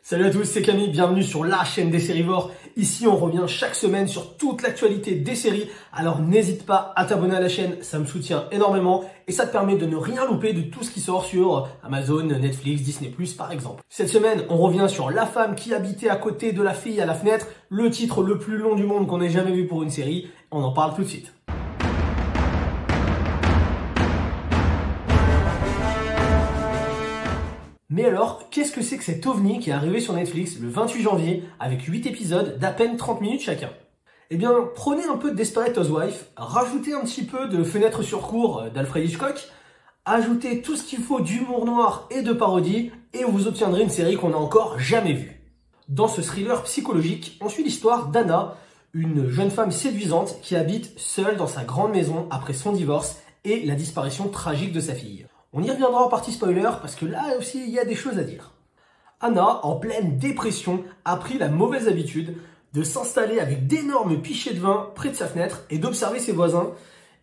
Salut à tous, c'est Camille, bienvenue sur la chaîne des Sérivores. Ici, on revient chaque semaine sur toute l'actualité des séries. Alors n'hésite pas à t'abonner à la chaîne, ça me soutient énormément et ça te permet de ne rien louper de tout ce qui sort sur Amazon, Netflix, Disney+, par exemple. Cette semaine, on revient sur la femme qui habitait à côté de la fille à la fenêtre, le titre le plus long du monde qu'on ait jamais vu pour une série. On en parle tout de suite. Mais alors, qu'est-ce que c'est que cet ovni qui est arrivé sur Netflix le 28 janvier avec 8 épisodes d'à peine 30 minutes chacun? Eh bien, prenez un peu de Desperate Housewives, rajoutez un petit peu de Fenêtre sur cour d'Alfred Hitchcock, ajoutez tout ce qu'il faut d'humour noir et de parodie et vous obtiendrez une série qu'on n'a encore jamais vue. Dans ce thriller psychologique, on suit l'histoire d'Anna, une jeune femme séduisante qui habite seule dans sa grande maison après son divorce et la disparition tragique de sa fille. On y reviendra en partie spoiler parce que là aussi il y a des choses à dire. Anna, en pleine dépression, a pris la mauvaise habitude de s'installer avec d'énormes pichets de vin près de sa fenêtre et d'observer ses voisins.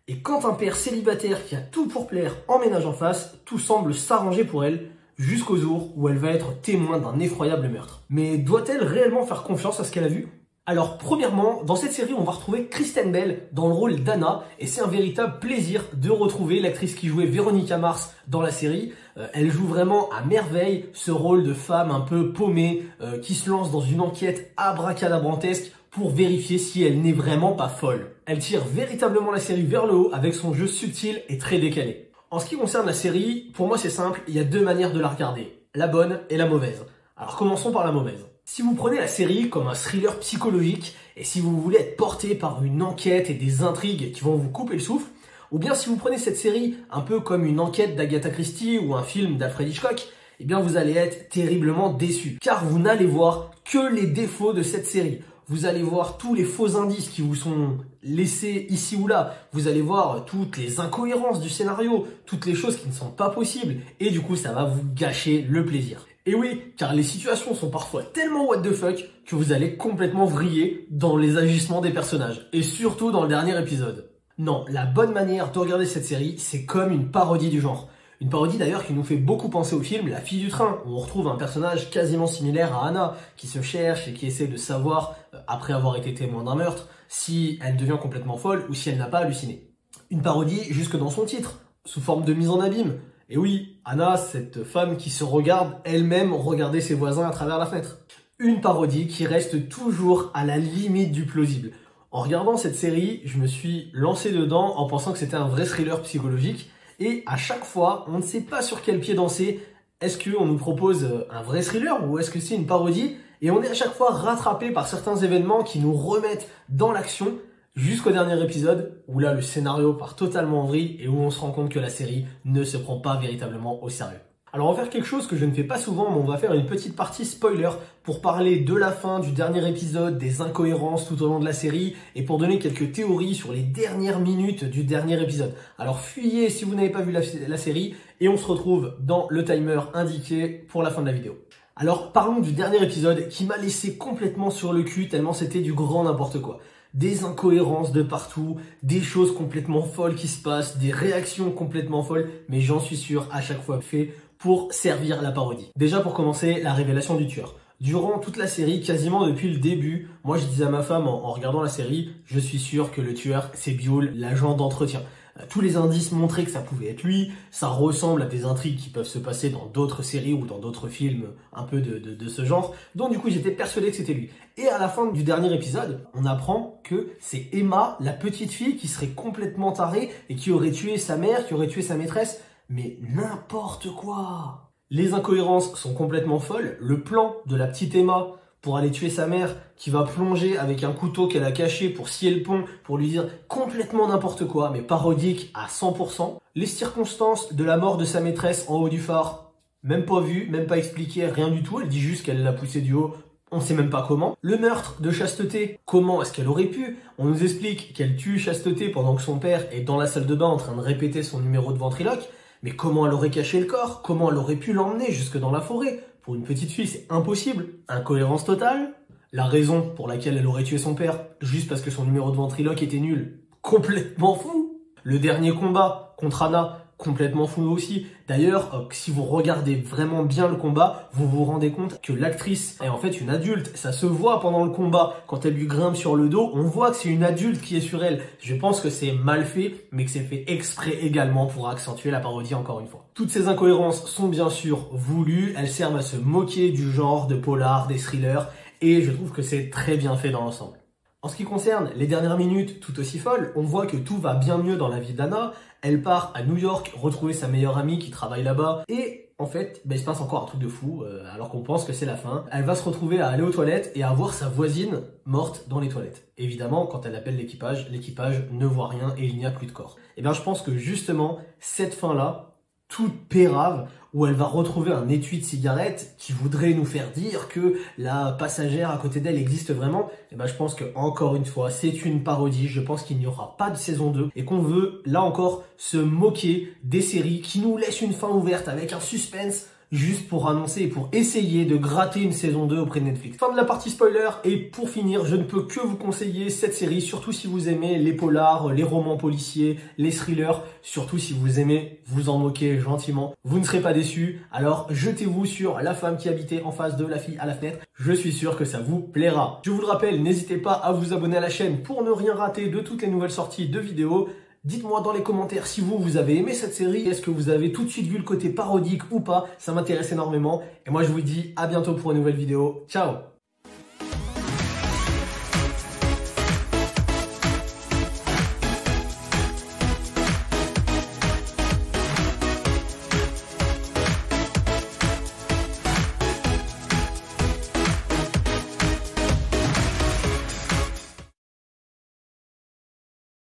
Et quand un père célibataire qui a tout pour plaire emménage en face, tout semble s'arranger pour elle jusqu'au jour où elle va être témoin d'un effroyable meurtre. Mais doit-elle réellement faire confiance à ce qu'elle a vu ? Alors premièrement, dans cette série, on va retrouver Kristen Bell dans le rôle d'Anna et c'est un véritable plaisir de retrouver l'actrice qui jouait Véronica Mars dans la série. Elle joue vraiment à merveille ce rôle de femme un peu paumée qui se lance dans une enquête abracadabrantesque pour vérifier si elle n'est vraiment pas folle. Elle tire véritablement la série vers le haut avec son jeu subtil et très décalé. En ce qui concerne la série, pour moi c'est simple, il y a deux manières de la regarder, la bonne et la mauvaise. Alors commençons par la mauvaise. Si vous prenez la série comme un thriller psychologique et si vous voulez être porté par une enquête et des intrigues qui vont vous couper le souffle, ou bien si vous prenez cette série un peu comme une enquête d'Agatha Christie ou un film d'Alfred Hitchcock, eh bien vous allez être terriblement déçu. Car vous n'allez voir que les défauts de cette série. Vous allez voir tous les faux indices qui vous sont laissés ici ou là. Vous allez voir toutes les incohérences du scénario, toutes les choses qui ne sont pas possibles. Et du coup, ça va vous gâcher le plaisir. Et oui, car les situations sont parfois tellement what the fuck que vous allez complètement vriller dans les agissements des personnages. Et surtout dans le dernier épisode. Non, la bonne manière de regarder cette série, c'est comme une parodie du genre. Une parodie d'ailleurs qui nous fait beaucoup penser au film La fille du train, où on retrouve un personnage quasiment similaire à Anna, qui se cherche et qui essaie de savoir, après avoir été témoin d'un meurtre, si elle devient complètement folle ou si elle n'a pas halluciné. Une parodie jusque dans son titre, sous forme de mise en abîme. Et oui, Anna, cette femme qui se regarde elle-même regarder ses voisins à travers la fenêtre. Une parodie qui reste toujours à la limite du plausible. En regardant cette série, je me suis lancé dedans en pensant que c'était un vrai thriller psychologique. Et à chaque fois, on ne sait pas sur quel pied danser. Est-ce qu'on nous propose un vrai thriller ou est-ce que c'est une parodie? Et on est à chaque fois rattrapé par certains événements qui nous remettent dans l'action jusqu'au dernier épisode où là le scénario part totalement en vrille et où on se rend compte que la série ne se prend pas véritablement au sérieux. Alors on va faire quelque chose que je ne fais pas souvent, mais on va faire une petite partie spoiler pour parler de la fin du dernier épisode, des incohérences tout au long de la série et pour donner quelques théories sur les dernières minutes du dernier épisode. Alors fuyez si vous n'avez pas vu la série et on se retrouve dans le timer indiqué pour la fin de la vidéo. Alors parlons du dernier épisode qui m'a laissé complètement sur le cul tellement c'était du grand n'importe quoi. Des incohérences de partout, des choses complètement folles qui se passent, des réactions complètement folles, mais j'en suis sûr à chaque fois fait pour servir la parodie. Déjà pour commencer, la révélation du tueur. Durant toute la série, quasiment depuis le début, moi je disais à ma femme en regardant la série, je suis sûr que le tueur c'est Bioul, l'agent d'entretien. Tous les indices montraient que ça pouvait être lui, ça ressemble à des intrigues qui peuvent se passer dans d'autres séries ou dans d'autres films un peu de ce genre. Donc du coup j'étais persuadé que c'était lui. Et à la fin du dernier épisode, on apprend que c'est Emma, la petite fille qui serait complètement tarée et qui aurait tué sa mère, qui aurait tué sa maîtresse. Mais n'importe quoi! Les incohérences sont complètement folles. Le plan de la petite Emma pour aller tuer sa mère, qui va plonger avec un couteau qu'elle a caché pour scier le pont, pour lui dire complètement n'importe quoi, mais parodique à 100%. Les circonstances de la mort de sa maîtresse en haut du phare, même pas vu, même pas expliqué, rien du tout. Elle dit juste qu'elle l'a poussé du haut, on sait même pas comment. Le meurtre de Chasteté, comment est-ce qu'elle aurait pu? On nous explique qu'elle tue Chasteté pendant que son père est dans la salle de bain en train de répéter son numéro de ventriloque. Mais comment elle aurait caché le corps? Comment elle aurait pu l'emmener jusque dans la forêt? Pour une petite fille, c'est impossible. Incohérence totale. La raison pour laquelle elle aurait tué son père, juste parce que son numéro de ventriloque était nul, complètement fou. Le dernier combat contre Anna, complètement fou aussi. D'ailleurs, si vous regardez vraiment bien le combat, vous vous rendez compte que l'actrice est en fait une adulte. Ça se voit pendant le combat, quand elle lui grimpe sur le dos, on voit que c'est une adulte qui est sur elle. Je pense que c'est mal fait, mais que c'est fait exprès également pour accentuer la parodie encore une fois. Toutes ces incohérences sont bien sûr voulues, elles servent à se moquer du genre de polar, des thrillers, et je trouve que c'est très bien fait dans l'ensemble. En ce qui concerne les dernières minutes tout aussi folles, on voit que tout va bien mieux dans la vie d'Anna. Elle part à New York retrouver sa meilleure amie qui travaille là-bas. Et en fait, il se passe encore un truc de fou, alors qu'on pense que c'est la fin. Elle va se retrouver à aller aux toilettes et à voir sa voisine morte dans les toilettes. Évidemment, quand elle appelle l'équipage ne voit rien et il n'y a plus de corps. Et bien je pense que justement, cette fin-là, toute pérave, où elle va retrouver un étui de cigarette qui voudrait nous faire dire que la passagère à côté d'elle existe vraiment, et ben je pense que encore une fois, c'est une parodie. Je pense qu'il n'y aura pas de saison 2 et qu'on veut, là encore, se moquer des séries qui nous laissent une fin ouverte avec un suspense juste pour annoncer et pour essayer de gratter une saison 2 auprès de Netflix. Fin de la partie spoiler, et pour finir, je ne peux que vous conseiller cette série, surtout si vous aimez les polars, les romans policiers, les thrillers, surtout si vous aimez vous en moquer gentiment. Vous ne serez pas déçus, alors jetez-vous sur La femme qui habitait en face de La fille à la fenêtre. Je suis sûr que ça vous plaira. Je vous le rappelle, n'hésitez pas à vous abonner à la chaîne pour ne rien rater de toutes les nouvelles sorties de vidéos. Dites-moi dans les commentaires si vous avez aimé cette série, est-ce que vous avez tout de suite vu le côté parodique ou pas, ça m'intéresse énormément. Et moi je vous dis à bientôt pour une nouvelle vidéo, ciao!